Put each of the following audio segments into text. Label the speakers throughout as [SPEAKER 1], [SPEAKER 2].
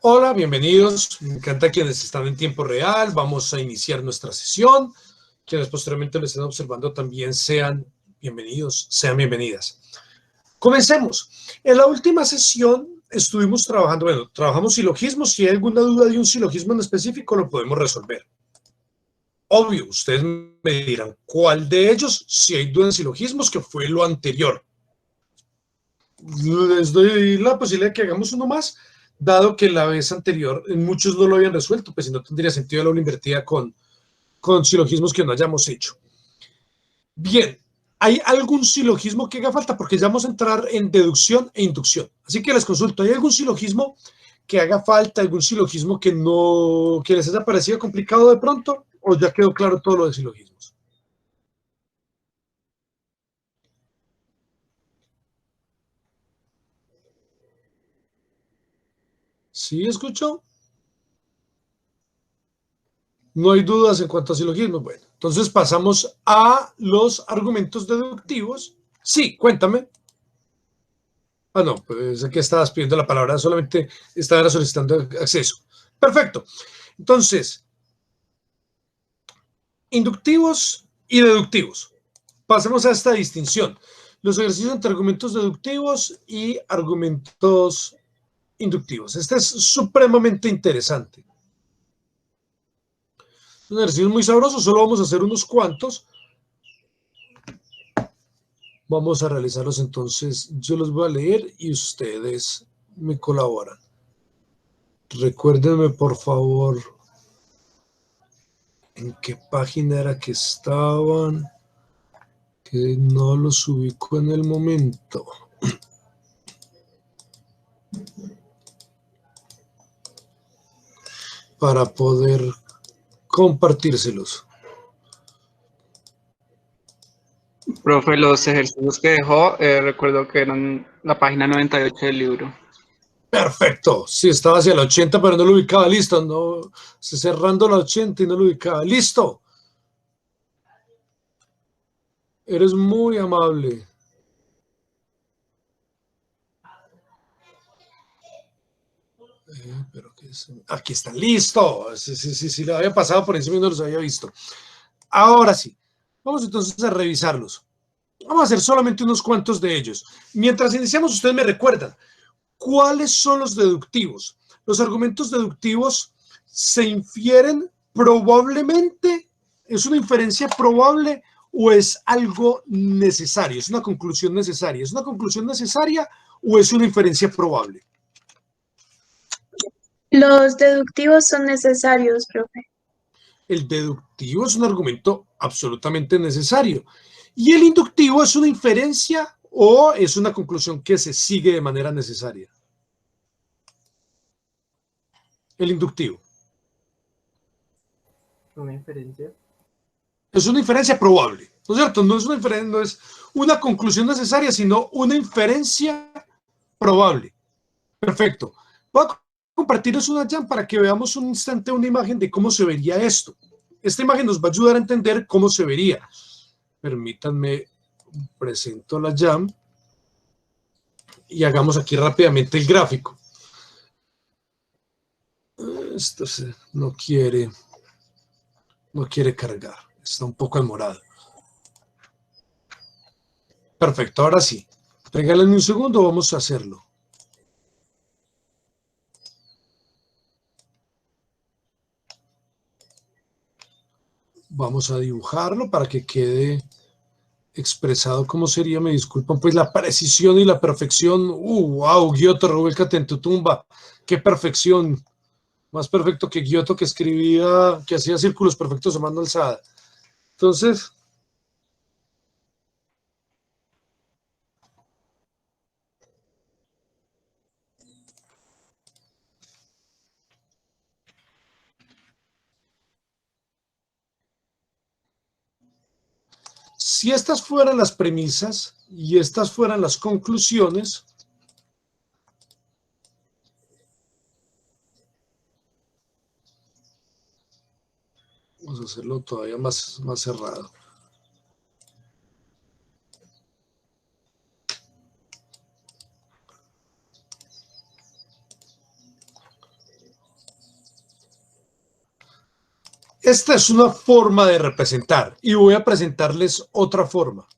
[SPEAKER 1] Hola, bienvenidos. Me encanta quienes están en tiempo real. Vamos a iniciar nuestra sesión. Quienes posteriormente lo estén observando también sean bienvenidos, sean bienvenidas. Comencemos. En la última sesión estuvimos trabajando, trabajamos silogismos. Si hay alguna duda de un silogismo en específico, lo podemos resolver. Obvio, ustedes me dirán cuál de ellos, si hay duda en silogismos, que fue lo anterior. Les doy la posibilidad de que hagamos uno más, dado que la vez anterior muchos no lo habían resuelto, pues si no tendría sentido la aula invertida con silogismos que no hayamos hecho. Bien, ¿hay algún silogismo que haga falta? Porque ya vamos a entrar en deducción e inducción. Así que les consulto, ¿hay algún silogismo que haga falta, algún silogismo que no, que les haya parecido complicado de pronto? ¿O ya quedó claro todo lo de silogismos? ¿Sí escucho? No hay dudas en cuanto a silogismos. Bueno, entonces pasamos a los argumentos deductivos. Sí, cuéntame. Ah, no, pues aquí estabas pidiendo la palabra, solamente estaba solicitando acceso. Perfecto. Entonces, inductivos y deductivos. Pasemos a esta distinción. Los ejercicios entre argumentos deductivos y argumentos inductivos. Este es supremamente interesante. Un ejercicio muy sabroso, solo vamos a hacer unos cuantos. Vamos a realizarlos entonces. Yo los voy a leer y ustedes me colaboran. Recuérdenme, por favor, en qué página era que estaban, que no los ubico en el momento. Para poder compartírselos.
[SPEAKER 2] Profe, los ejercicios que dejó, recuerdo que eran la página 98 del libro.
[SPEAKER 1] Perfecto. Sí, estaba hacia la 80, pero no lo ubicaba. Listo. No, cerrando la 80 y no lo ubicaba. Listo. Eres muy amable. Pero que aquí está. Listo. Sí, lo había pasado por encima y no los había visto. Ahora sí. Vamos entonces a revisarlos. Vamos a hacer solamente unos cuantos de ellos. Mientras iniciamos, ustedes me recuerdan. ¿Cuáles son los deductivos? Los argumentos deductivos se infieren probablemente, ¿es una inferencia probable o es algo necesario? ¿Es una conclusión necesaria? ¿Es una conclusión necesaria o es una inferencia probable?
[SPEAKER 3] Los deductivos son necesarios, profe.
[SPEAKER 1] El deductivo es un argumento absolutamente necesario. ¿Y el inductivo es una inferencia o es una conclusión que se sigue de manera necesaria? El inductivo.
[SPEAKER 4] Una inferencia.
[SPEAKER 1] Es una inferencia probable, ¿no es cierto? No es no es una conclusión necesaria, sino una inferencia probable. Perfecto. Voy a compartirles una jam para que veamos un instante una imagen de cómo se vería esto. Esta imagen nos va a ayudar a entender cómo se vería. Permítanme, presento la jam y hagamos aquí rápidamente el gráfico. Esto no quiere cargar, está un poco demorado. Perfecto, ahora sí. Regálenme un segundo, vamos a hacerlo. Vamos a dibujarlo para que quede expresado como sería. Me disculpan, pues la precisión y la perfección. Wow, Giotto, revuélcate en tu tumba. Qué perfección. Más perfecto que Giotto, que escribía, que hacía círculos perfectos a mano alzada. Entonces, si estas fueran las premisas y estas fueran las conclusiones, vamos a hacerlo todavía más cerrado. Esta es una forma de representar y voy a presentarles otra forma.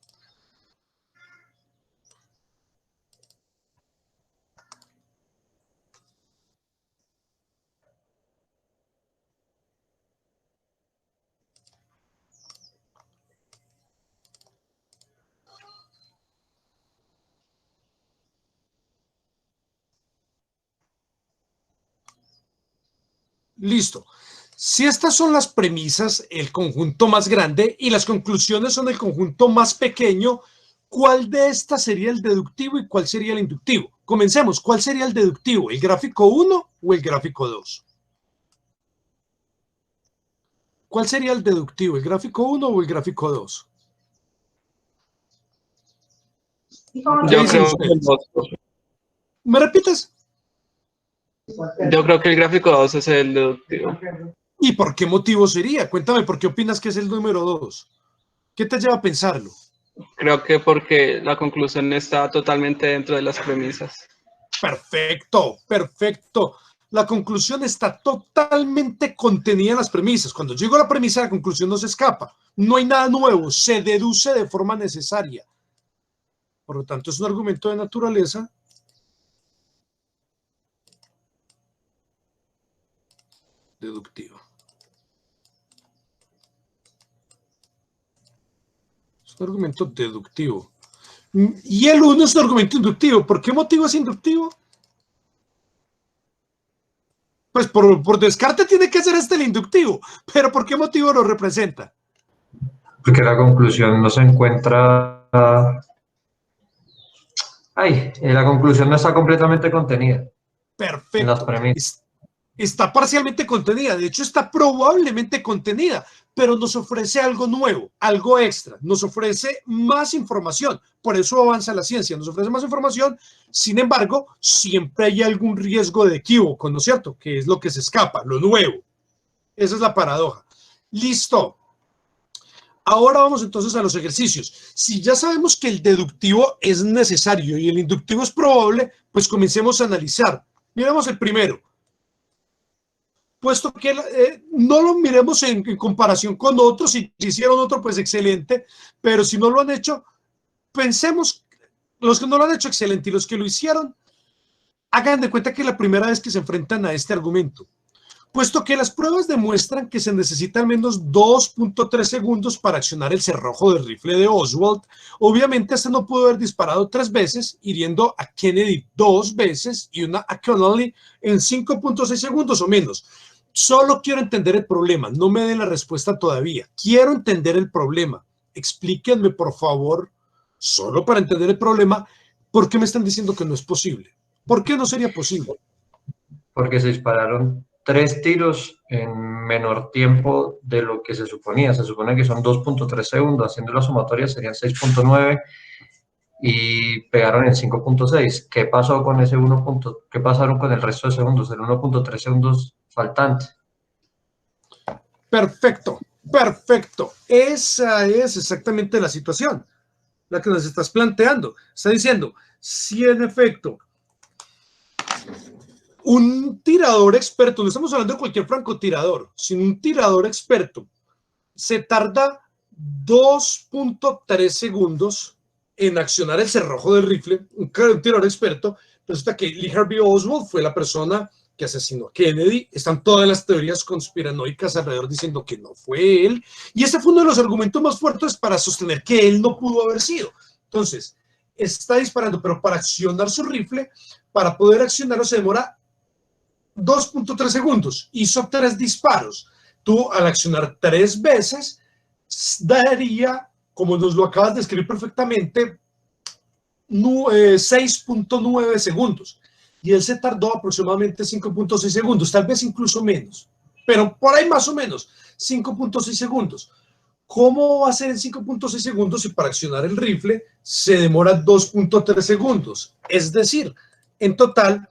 [SPEAKER 1] Listo. Si estas son las premisas, el conjunto más grande, y las conclusiones son el conjunto más pequeño, ¿cuál de estas sería el deductivo y cuál sería el inductivo? Comencemos. ¿Cuál sería el deductivo? ¿El gráfico 1 o el gráfico 2? ¿Cuál sería el deductivo? ¿El gráfico 1 o el gráfico 2?
[SPEAKER 2] Yo creo que el 2.
[SPEAKER 1] ¿Me repites?
[SPEAKER 2] Yo creo que el gráfico 2 es el deductivo.
[SPEAKER 1] ¿Y por qué motivo sería? Cuéntame, ¿por qué opinas que es el número 2? ¿Qué te lleva a pensarlo?
[SPEAKER 2] Creo que porque la conclusión está totalmente dentro de las premisas.
[SPEAKER 1] Perfecto, perfecto. La conclusión está totalmente contenida en las premisas. Cuando llego a la premisa, la conclusión no se escapa. No hay nada nuevo, se deduce de forma necesaria. Por lo tanto, es un argumento de naturaleza deductiva. Es un argumento deductivo. Y el 1 es un argumento inductivo. ¿Por qué motivo es inductivo? Pues por descarte tiene que ser este el inductivo. ¿Pero por qué motivo lo representa?
[SPEAKER 4] Porque la conclusión no se encuentra... la conclusión no está completamente contenida en las
[SPEAKER 1] Perfecto.
[SPEAKER 4] premisas.
[SPEAKER 1] Está parcialmente contenida, de hecho está probablemente contenida, pero nos ofrece algo nuevo, algo extra, nos ofrece más información, por eso avanza la ciencia, nos ofrece más información, sin embargo, siempre hay algún riesgo de equívoco, ¿no es cierto? Que es lo que se escapa, lo nuevo. Esa es la paradoja. Listo. Ahora vamos entonces a los ejercicios. Si ya sabemos que el deductivo es necesario y el inductivo es probable, pues comencemos a analizar. Miremos el primero. Puesto que no lo miremos en comparación con otros, si hicieron otro, pues excelente, pero si no lo han hecho, pensemos, los que no lo han hecho, excelente, y los que lo hicieron, hagan de cuenta que es la primera vez que se enfrentan a este argumento. Puesto que las pruebas demuestran que se necesita al menos 2.3 segundos para accionar el cerrojo del rifle de Oswald, obviamente este no pudo haber disparado 3 veces, hiriendo a Kennedy 2 veces y una a Connolly en 5.6 segundos o menos. Solo quiero entender el problema, no me den la respuesta todavía. Quiero entender el problema. Explíquenme, por favor, solo para entender el problema, ¿por qué me están diciendo que no es posible? ¿Por qué no sería posible?
[SPEAKER 4] Porque se dispararon 3 tiros en menor tiempo de lo que se suponía. Se supone que son 2.3 segundos, haciendo la sumatoria serían 6.9 y pegaron en 5.6. ¿Qué pasó con ese 1. ¿Qué pasaron con el resto de segundos? El 1.3 segundos faltante.
[SPEAKER 1] Perfecto, perfecto. Esa es exactamente la situación, la que nos estás planteando. Está diciendo, si en efecto un tirador experto, no estamos hablando de cualquier francotirador, sino un tirador experto, se tarda 2.3 segundos en accionar el cerrojo del rifle, un tirador experto, resulta que Lee Harvey Oswald fue la persona que asesinó a Kennedy, están todas las teorías conspiranoicas alrededor diciendo que no fue él, y ese fue uno de los argumentos más fuertes para sostener que él no pudo haber sido. Entonces, está disparando, pero para accionar su rifle, para poder accionarlo se demora 2.3 segundos, hizo 3 disparos. Tú al accionar 3 veces, daría, como nos lo acabas de escribir perfectamente, 6.9 segundos. Y él se tardó aproximadamente 5.6 segundos, tal vez incluso menos, pero por ahí más o menos, 5.6 segundos. ¿Cómo va a ser en 5.6 segundos si para accionar el rifle se demora 2.3 segundos? Es decir, en total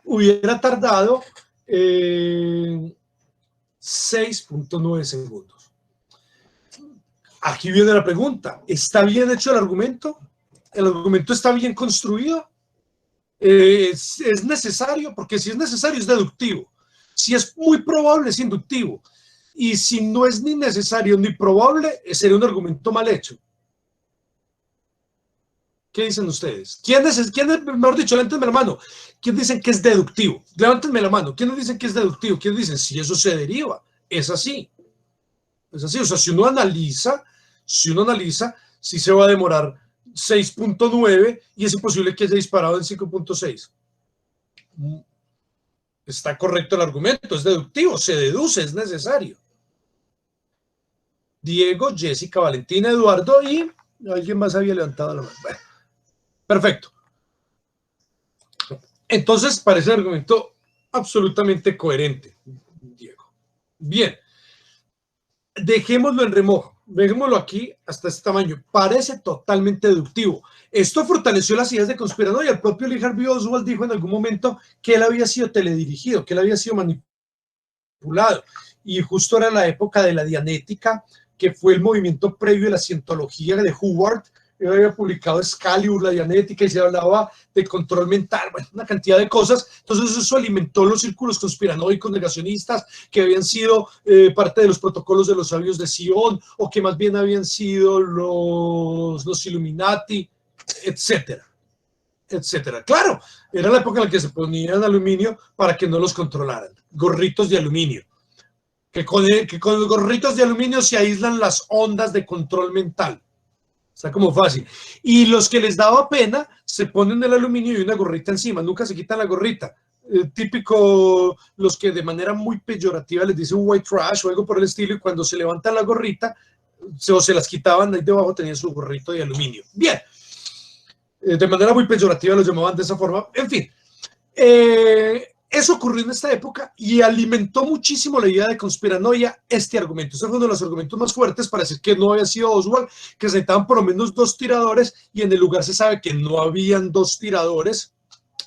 [SPEAKER 1] hubiera tardado 6.9 segundos. Aquí viene la pregunta, ¿está bien hecho el argumento? ¿El argumento está bien construido? ¿Es necesario? Porque si es necesario es deductivo. Si es muy probable es inductivo. Y si no es ni necesario ni probable, sería un argumento mal hecho. ¿Qué dicen ustedes? ¿Quién es, mejor dicho, levántenme la mano? ¿Quién dicen que es deductivo? Levántenme la mano. ¿Quiénes dicen que es deductivo? ¿Quiénes dicen si eso se deriva? Es así. Es así. O sea, si uno analiza, sí se va a demorar 6.9 y es imposible que haya disparado en 5.6. Está correcto el argumento, es deductivo, se deduce, es necesario. Diego, Jessica, Valentina, Eduardo y alguien más había levantado la mano. Bueno, perfecto. Entonces, parece un argumento absolutamente coherente, Diego. Bien, dejémoslo en remojo, dejémoslo aquí hasta este tamaño. Parece totalmente deductivo. Esto fortaleció las ideas de conspiranoia. El propio Lee Harvey Oswald dijo en algún momento que él había sido teledirigido, que él había sido manipulado. Y justo era la época de la Dianética, que fue el movimiento previo a la cientología de Howard. Él había publicado Excalibur, la Dianética, y se hablaba de control mental, bueno, una cantidad de cosas. Entonces eso alimentó los círculos conspiranoicos negacionistas que habían sido parte de los protocolos de los sabios de Sion, o que más bien habían sido los Illuminati, etcétera, etcétera. Claro, era la época en la que se ponían aluminio para que no los controlaran, gorritos de aluminio. Que con los gorritos de aluminio se aíslan las ondas de control mental. Está como fácil. Y los que les daba pena se ponen el aluminio y una gorrita encima. Nunca se quitan la gorrita. Típico los que de manera muy peyorativa les dicen white trash o algo por el estilo, y cuando se levantan la gorrita o se las quitaban, ahí debajo tenían su gorrito de aluminio. Bien. De manera muy peyorativa los llamaban de esa forma. En fin. Eso ocurrió en esta época y alimentó muchísimo la idea de conspiranoia, este argumento. Este fue uno de los argumentos más fuertes para decir que no había sido Oswald, que se necesitaban por lo menos 2 tiradores, y en el lugar se sabe que no habían 2 tiradores.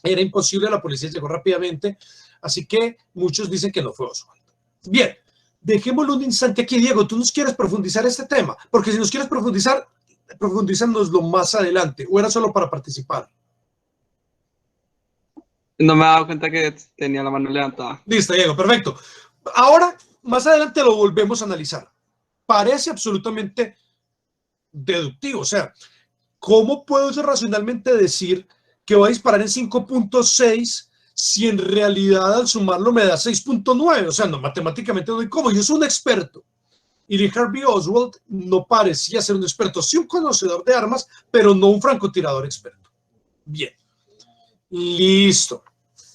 [SPEAKER 1] Era imposible, la policía llegó rápidamente, así que muchos dicen que no fue Oswald. Bien, dejémoslo un instante aquí. Diego, ¿tú nos quieres profundizar este tema? Porque si nos quieres profundizar, profundízanoslo más adelante, o era solo para participar.
[SPEAKER 2] No me he dado cuenta que tenía la mano levantada.
[SPEAKER 1] Listo, Diego, perfecto. Ahora, más adelante lo volvemos a analizar. Parece absolutamente deductivo. O sea, ¿cómo puedo yo racionalmente decir que va a disparar en 5.6 si en realidad al sumarlo me da 6.9? O sea, no, matemáticamente no hay cómo. Yo soy un experto. Y Lee Harvey Oswald no parecía ser un experto. Sí, un conocedor de armas, pero no un francotirador experto. Bien. Listo.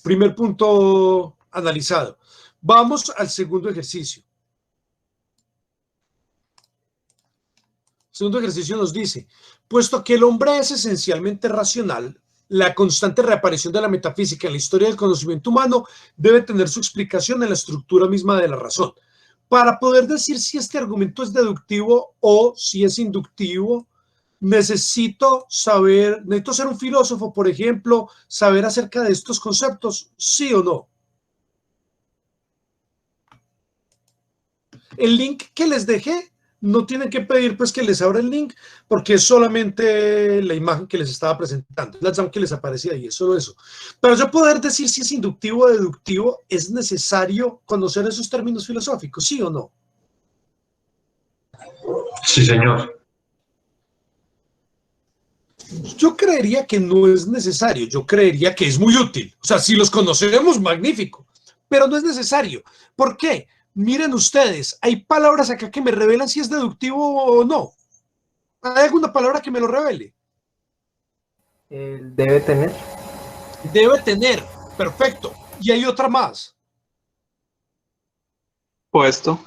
[SPEAKER 1] Primer punto analizado. Vamos al segundo ejercicio. El segundo ejercicio nos dice, puesto que el hombre es esencialmente racional, la constante reaparición de la metafísica en la historia del conocimiento humano debe tener su explicación en la estructura misma de la razón. Para poder decir si este argumento es deductivo o si es inductivo, necesito ser un filósofo, por ejemplo, saber acerca de estos conceptos, ¿sí o no? El link que les dejé, no tienen que pedir pues que les abra el link, porque es solamente la imagen que les estaba presentando, la jam que les aparecía ahí, es solo eso. Pero yo poder decir si es inductivo o deductivo, es necesario conocer esos términos filosóficos, ¿sí o no?
[SPEAKER 4] Sí, señor.
[SPEAKER 1] Yo creería que no es necesario, yo creería que es muy útil. O sea, si los conocemos, magnífico, pero no es necesario. ¿Por qué? Miren ustedes, hay palabras acá que me revelan si es deductivo o no. ¿Hay alguna palabra que me lo revele?
[SPEAKER 5] Debe tener.
[SPEAKER 1] Debe tener, perfecto. Y hay otra más.
[SPEAKER 2] Puesto.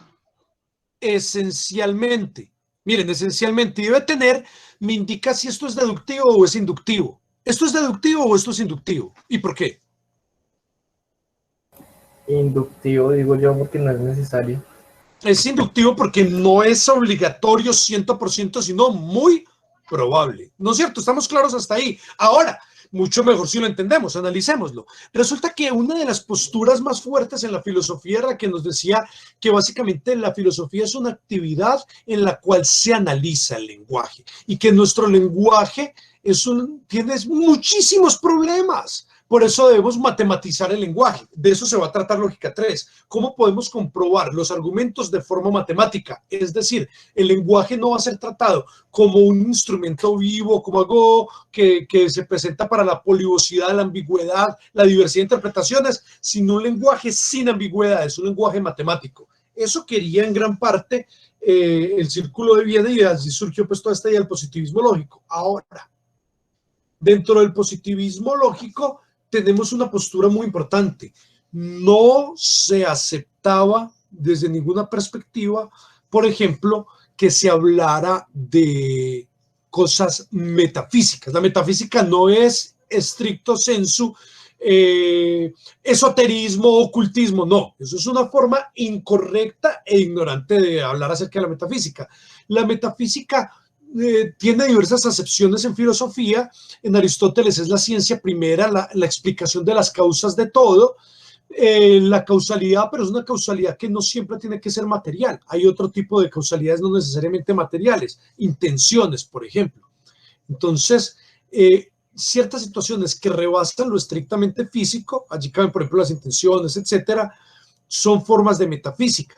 [SPEAKER 1] Esencialmente. Miren, esencialmente debe tener, me indica si esto es deductivo o es inductivo. ¿Esto es deductivo o esto es inductivo? ¿Y por qué?
[SPEAKER 5] Inductivo, digo yo, porque no es necesario.
[SPEAKER 1] Es inductivo porque no es obligatorio 100%, sino muy probable. ¿No es cierto? Estamos claros hasta ahí. Ahora, mucho mejor si lo entendemos, analicémoslo. Resulta que una de las posturas más fuertes en la filosofía era la que nos decía que básicamente la filosofía es una actividad en la cual se analiza el lenguaje y que nuestro lenguaje tiene muchísimos problemas. Por eso debemos matematizar el lenguaje. De eso se va a tratar lógica 3. ¿Cómo podemos comprobar los argumentos de forma matemática? Es decir, el lenguaje no va a ser tratado como un instrumento vivo, como algo que se presenta para la polivocidad, la ambigüedad, la diversidad de interpretaciones, sino un lenguaje sin ambigüedad, es un lenguaje matemático. Eso quería en gran parte el Círculo de Viena, y así surgió pues toda esta idea del positivismo lógico. Ahora, dentro del positivismo lógico tenemos una postura muy importante. No se aceptaba desde ninguna perspectiva, por ejemplo, que se hablara de cosas metafísicas. La metafísica no es estricto sensu esoterismo, ocultismo, no. Eso es una forma incorrecta e ignorante de hablar acerca de la metafísica. La metafísica tiene diversas acepciones en filosofía. En Aristóteles es la ciencia primera, la explicación de las causas de todo, la causalidad, pero es una causalidad que no siempre tiene que ser material. Hay otro tipo de causalidades no necesariamente materiales, intenciones, por ejemplo. Entonces, ciertas situaciones que rebasan lo estrictamente físico, allí caben, por ejemplo, las intenciones, etcétera, son formas de metafísica.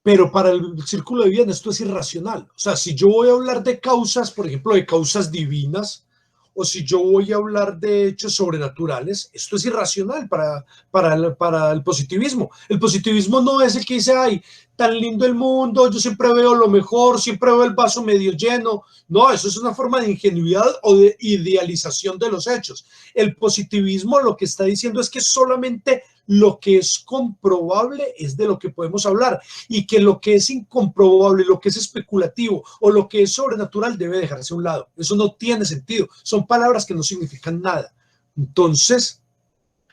[SPEAKER 1] Pero para el Círculo de Viena esto es irracional. O sea, si yo voy a hablar de causas, por ejemplo, de causas divinas, o si yo voy a hablar de hechos sobrenaturales, esto es irracional para el positivismo. El positivismo no es el que dice, ay, tan lindo el mundo, yo siempre veo lo mejor, siempre veo el vaso medio lleno. No, eso es una forma de ingenuidad o de idealización de los hechos. El positivismo lo que está diciendo es que solamente lo que es comprobable es de lo que podemos hablar, y que lo que es incomprobable, lo que es especulativo o lo que es sobrenatural debe dejarse a un lado. Eso no tiene sentido. Son palabras que no significan nada. Entonces,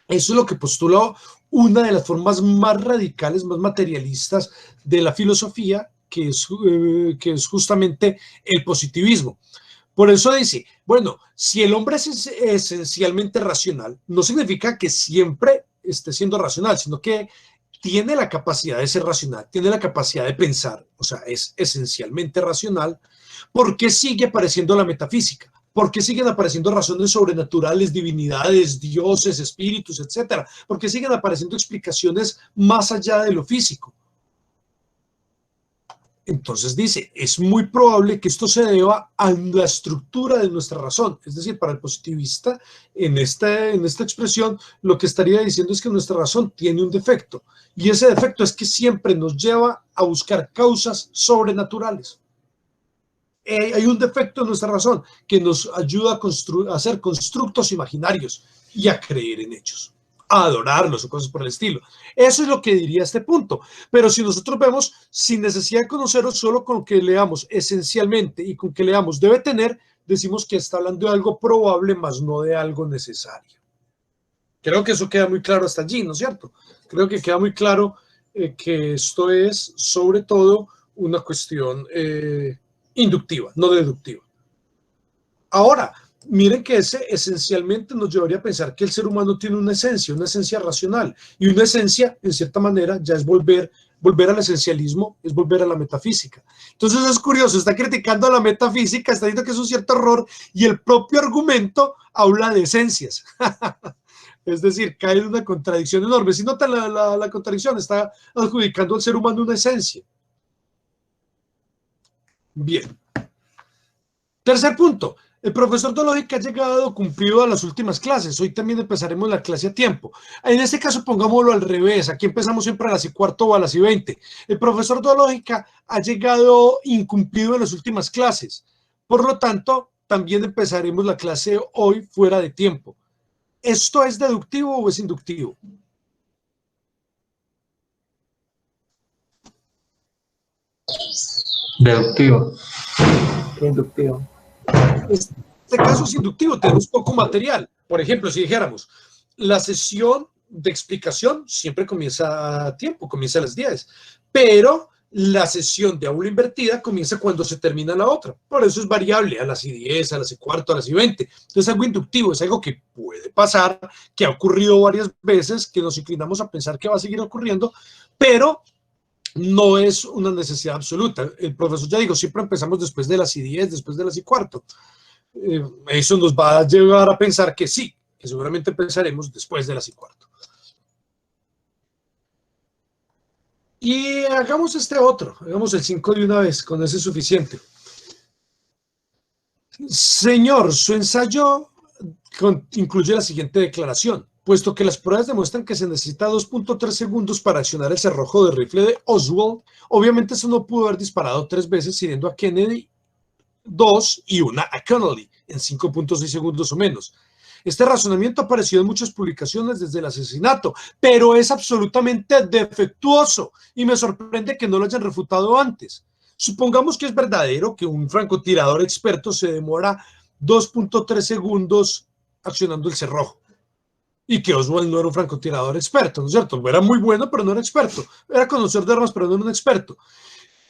[SPEAKER 1] eso es lo que postuló una de las formas más radicales, más materialistas de la filosofía, que es justamente el positivismo. Por eso dice, bueno, si el hombre es esencialmente racional, no significa que siempre esté siendo racional, sino que tiene la capacidad de ser racional, tiene la capacidad de pensar, o sea, es esencialmente racional. ¿Por qué sigue apareciendo la metafísica? ¿Por qué siguen apareciendo razones sobrenaturales, divinidades, dioses, espíritus, etcétera? ¿Por qué siguen apareciendo explicaciones más allá de lo físico? Entonces dice, es muy probable que esto se deba a la estructura de nuestra razón. Es decir, para el positivista, en esta expresión, lo que estaría diciendo es que nuestra razón tiene un defecto. Y ese defecto es que siempre nos lleva a buscar causas sobrenaturales. Hay un defecto en nuestra razón que nos ayuda a hacer constructos imaginarios y a creer en hechos, a adorarlos o cosas por el estilo. Eso es lo que diría este punto. Pero si nosotros vemos, sin necesidad de conoceros, solo con que leamos esencialmente y con que leamos debe tener, decimos que está hablando de algo probable, más no de algo necesario. Creo que eso queda muy claro hasta allí, ¿no es cierto? Creo que queda muy claro que esto es, sobre todo, una cuestión inductiva, no deductiva. Ahora, miren que ese esencialmente nos llevaría a pensar que el ser humano tiene una esencia racional, y una esencia, en cierta manera, ya es volver al esencialismo, es volver a la metafísica. Entonces es curioso, está criticando a la metafísica, está diciendo que es un cierto error, y el propio argumento habla de esencias. Es decir, cae en una contradicción enorme. Si notan la contradicción, está adjudicando al ser humano una esencia. Bien. Tercer punto. El profesor de lógica ha llegado cumplido a las últimas clases. Hoy también empezaremos la clase a tiempo. En este caso pongámoslo al revés. Aquí empezamos siempre a las 1:15 o a las 1:20. El profesor de lógica ha llegado incumplido en las últimas clases. Por lo tanto, también empezaremos la clase hoy fuera de tiempo. ¿Esto es deductivo o es inductivo?
[SPEAKER 4] Deductivo.
[SPEAKER 5] Inductivo.
[SPEAKER 1] Este caso es inductivo, tenemos poco material. Por ejemplo, si dijéramos, la sesión de explicación siempre comienza a tiempo, comienza a las 10, pero la sesión de aula invertida comienza cuando se termina la otra. Por eso es variable, a las 10, a las 1:15, a las 1:20. Entonces es algo inductivo, es algo que puede pasar, que ha ocurrido varias veces, que nos inclinamos a pensar que va a seguir ocurriendo, pero no es una necesidad absoluta. El profesor ya dijo, siempre empezamos después de las 10, después de las 1:15. Eso nos va a llevar a pensar que sí, que seguramente empezaremos después de las 5:15. Y hagamos este otro, hagamos el 5 de una vez, con ese es suficiente. Señor, su ensayo incluye la siguiente declaración. Puesto que las pruebas demuestran que se necesita 2.3 segundos para accionar el cerrojo de rifle de Oswald, obviamente eso no pudo haber disparado 3 veces, hiriendo a Kennedy 2 y una a Connolly en 5.6 segundos o menos. Este razonamiento apareció en muchas publicaciones desde el asesinato, pero es absolutamente defectuoso y me sorprende que no lo hayan refutado antes. Supongamos que es verdadero que un francotirador experto se demora 2.3 segundos accionando el cerrojo y que Oswald no era un francotirador experto, ¿no es cierto? Era muy bueno, pero no era experto. Era conocedor de armas, pero no era un experto.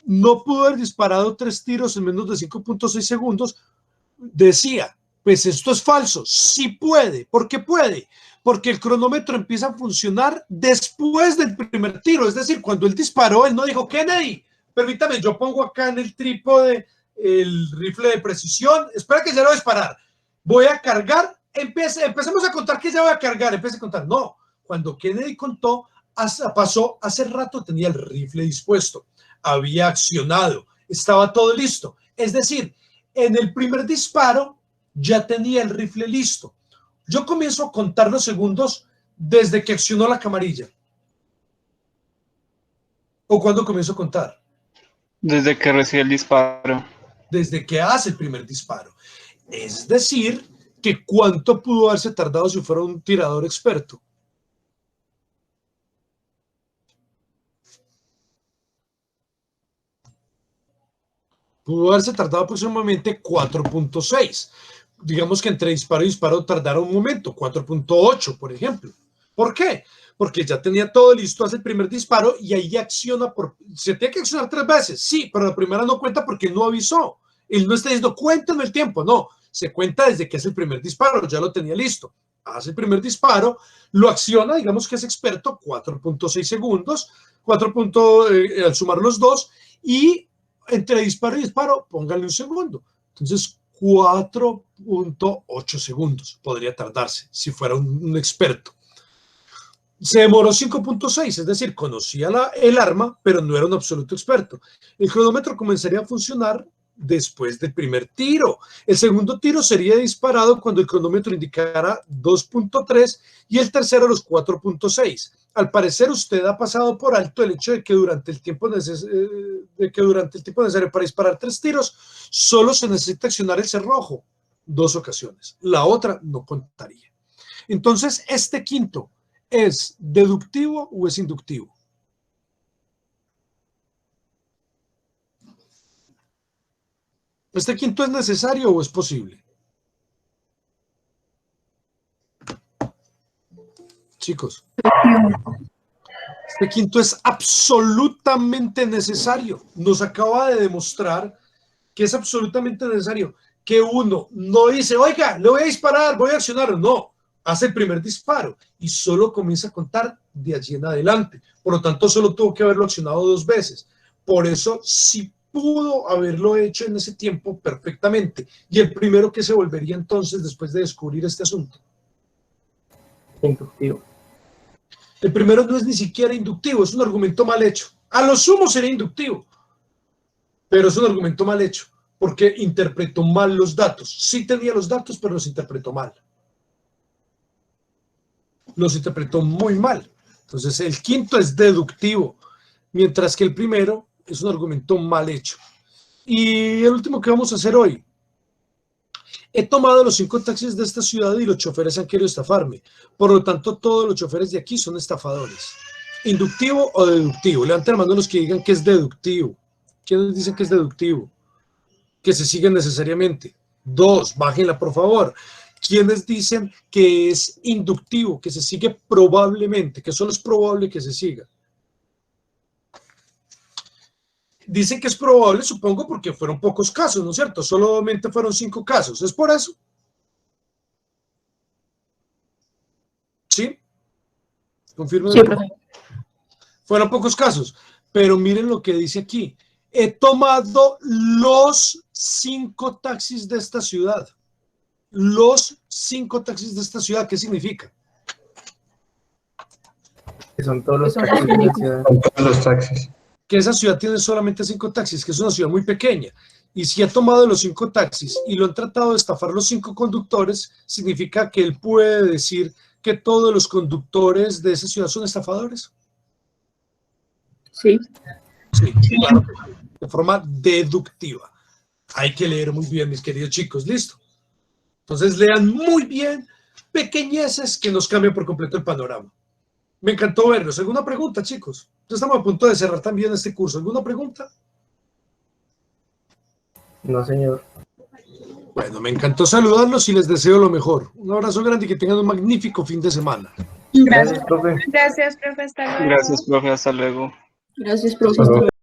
[SPEAKER 1] No pudo haber disparado 3 tiros en menos de 5.6 segundos. Decía, pues esto es falso. Sí puede. ¿Por qué puede? Porque el cronómetro empieza a funcionar después del primer tiro. Es decir, cuando él disparó, él no dijo, Kennedy, permítame, yo pongo acá en el trípode el rifle de precisión. Espera que ya lo voy a disparar. Voy a cargar. Empecemos a contar que ya voy a cargar. Empiece a contar. No. Cuando Kennedy contó, pasó, hace rato tenía el rifle dispuesto. Había accionado. Estaba todo listo. Es decir, en el primer disparo ya tenía el rifle listo. Yo comienzo a contar los segundos desde que accionó la camarilla. ¿O cuándo comienzo a contar?
[SPEAKER 2] Desde que recibe el disparo.
[SPEAKER 1] Desde que hace el primer disparo. Es decir, que cuánto pudo haberse tardado si fuera un tirador experto. Pudo haberse tardado aproximadamente 4.6. Digamos que entre disparo y disparo tardaron un momento, 4.8, por ejemplo. ¿Por qué? Porque ya tenía todo listo, hace el primer disparo y ahí acciona se tiene que accionar 3 veces, sí, pero la primera no cuenta porque no avisó. Él no está diciendo, cuéntame el tiempo, no. Se cuenta desde que hace el primer disparo, ya lo tenía listo. Hace el primer disparo, lo acciona, digamos que es experto, 4.6 segundos, al sumar los dos, y entre disparo y disparo, póngale un segundo. Entonces, 4.8 segundos podría tardarse si fuera un experto. Se demoró 5.6, es decir, conocía el arma, pero no era un absoluto experto. El cronómetro comenzaría a funcionar después del primer tiro. El segundo tiro sería disparado cuando el cronómetro indicara 2.3 y el tercero a los 4.6. Al parecer usted ha pasado por alto el hecho de que durante el tiempo necesario para disparar 3 tiros, solo se necesita accionar el cerrojo 2 ocasiones. La otra no contaría. Entonces, este quinto, ¿es deductivo o es inductivo? ¿Este quinto es necesario o es posible? Chicos, este quinto es absolutamente necesario. Nos acaba de demostrar que es absolutamente necesario. Que uno no dice, oiga, le voy a disparar, voy a accionar. No, hace el primer disparo y solo comienza a contar de allí en adelante. Por lo tanto, solo tuvo que haberlo accionado 2 veces. Por eso, sí pudo haberlo hecho en ese tiempo perfectamente. Y el primero que se volvería entonces después de descubrir este asunto.
[SPEAKER 5] Inductivo.
[SPEAKER 1] El primero no es ni siquiera inductivo, es un argumento mal hecho. A lo sumo sería inductivo, pero es un argumento mal hecho, porque interpretó mal los datos. Sí tenía los datos, pero los interpretó mal. Los interpretó muy mal. Entonces, el quinto es deductivo, mientras que el primero es un argumento mal hecho. Y el último que vamos a hacer hoy. He tomado los 5 taxis de esta ciudad y los choferes han querido estafarme. Por lo tanto, todos los choferes de aquí son estafadores. ¿Inductivo o deductivo? Levanten la mano los que digan que es deductivo. ¿Quiénes dicen que es deductivo? Que se siguen necesariamente. 2, bájenla por favor. ¿Quiénes dicen que es inductivo, que se sigue probablemente, que solo es probable que se siga? Dicen que es probable, supongo, porque fueron pocos casos, ¿no es cierto? Solamente fueron 5 casos. ¿Es por eso? ¿Sí? ¿Confirmo?
[SPEAKER 5] Sí, profe.
[SPEAKER 1] Fueron pocos casos, pero miren lo que dice aquí. He tomado los 5 taxis de esta ciudad. los 5 taxis de esta ciudad, ¿qué significa?
[SPEAKER 5] Que son todos los taxis de la ciudad.
[SPEAKER 4] Con todos los taxis.
[SPEAKER 1] Que esa ciudad tiene solamente 5 taxis, que es una ciudad muy pequeña. Y si ha tomado los 5 taxis y lo han tratado de estafar los 5 conductores, significa que él puede decir que todos los conductores de esa ciudad son estafadores.
[SPEAKER 3] Sí.
[SPEAKER 1] Sí, claro, de forma deductiva. Hay que leer muy bien, mis queridos chicos, ¿listo? Entonces lean muy bien pequeñeces que nos cambian por completo el panorama. Me encantó verlos. ¿Alguna pregunta, chicos? Ya estamos a punto de cerrar también este curso. ¿Alguna pregunta?
[SPEAKER 5] No, señor.
[SPEAKER 1] Bueno, me encantó saludarlos y les deseo lo mejor. Un abrazo grande y que tengan un magnífico fin de semana.
[SPEAKER 5] Gracias, profe.
[SPEAKER 3] Gracias, profe. Hasta luego.
[SPEAKER 2] Gracias, profe. Hasta luego.
[SPEAKER 6] Gracias, profe.
[SPEAKER 4] Hasta luego.